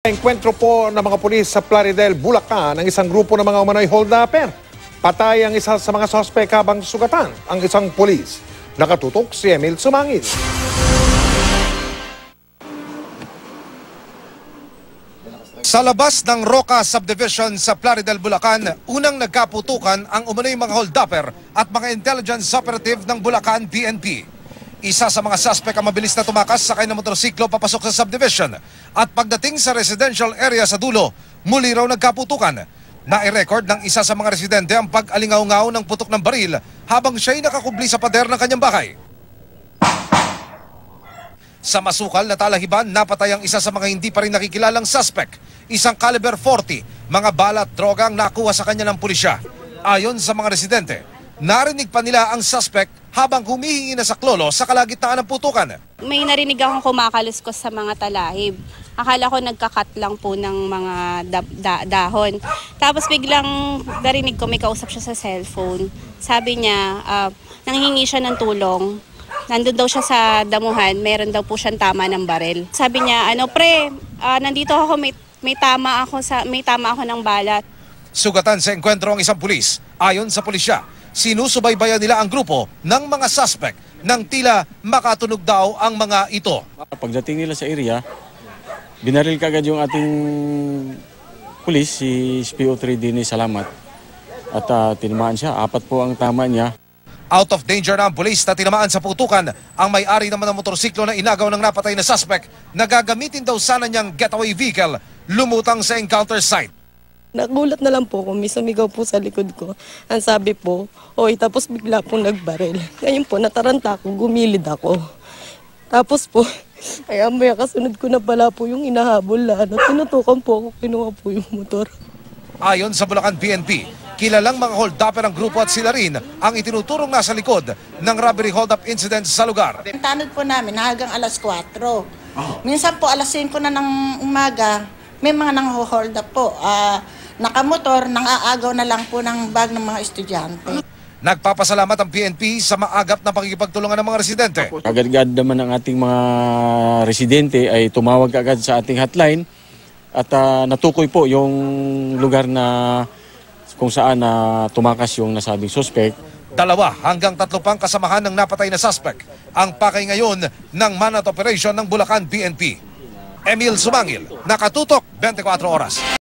Enkwentro po ng mga pulis sa Plaridel, Bulacan ang isang grupo ng mga umano'y hold-upper. Patay ang isa sa mga sospek habang sugatan ang isang pulis. Nakatutok si Emil Sumangil. Sa labas ng Roca Subdivision sa Plaridel, Bulacan, unang nagkaputukan ang umano'y mga hold-upper at mga intelligence operative ng Bulacan PNP. Isa sa mga suspect ang mabilis na tumakas sakay ng motorsiklo papasok sa subdivision at pagdating sa residential area sa dulo, muli raw nagkaputukan. Nai-record ng isa sa mga residente ang pag-alingaw-ngaw ng putok ng baril habang siya'y nakakubli sa pader ng kanyang bahay. Sa masukal na talahiban, napatay ang isa sa mga hindi pa rin nakikilalang suspect. Isang caliber 40, mga bala at droga ang nakuha sa kanya ng pulisya. Ayon sa mga residente, narinig pa nila ang suspect habang humihingi na saklolo sa kalagitnaan ng putukan. May narinig akong kumakaluskos sa mga talahib. Akala ko nagkakat lang po ng mga dahon. Tapos biglang narinig ko may kausap siya sa cellphone. Sabi niya, nanghingi siya ng tulong. Nandun daw siya sa damuhan, meron daw po siyang tama ng baril. Sabi niya, pre, nandito ako, may tama ako ng balat. Sugatan sa engkwentro ang isang pulis. Ayon sa pulisya, sinusubaybayan nila ang grupo ng mga suspect nang tila makatunog daw ang mga ito. Pagdating nila sa area, binaril kagad yung ating pulis, si SPO3 Dini Salamat. At tinamaan siya, 4 po ang tama niya. Out of danger na ang pulis na tinamaan sa putukan. Ang may-ari naman ng motorsiklo na inagaw ng napatay na suspect na gagamitin daw sana niyang getaway vehicle, lumutang sa encounter site. Nagulat na lang po kung may sumigaw po sa likod ko. Ang sabi po, oy, tapos bigla po nagbaril. Ngayon po, nataranta ako, gumilid ako. Tapos po, kaya maya kasunod ko na pala po yung inahabol na tinutukan po ako, kinuha po yung motor. Ayon sa Bulacan PNP, kilalang mga hold-upper ang grupo at sila rin ang itinuturong nasa likod ng robbery hold-up incident sa lugar. Tanod po namin hanggang alas 4. Minsan po alas 5 na ng umaga, may mga nang-hold up po. Nakamotor, nang-aagaw na lang po ng bag ng mga estudyante. Nagpapasalamat ang PNP sa maagap na pakikipagtulungan ng mga residente. Agad-agad naman ang ating mga residente ay tumawag agad sa ating hotline at natukoy po yung lugar na kung saan tumakas yung nasabing suspect. 2 hanggang 3 pang kasamahan ng napatay na suspect ang pakay ngayon ng manhunt operation ng Bulacan PNP. Emil Sumangil, nakatutok 24 oras.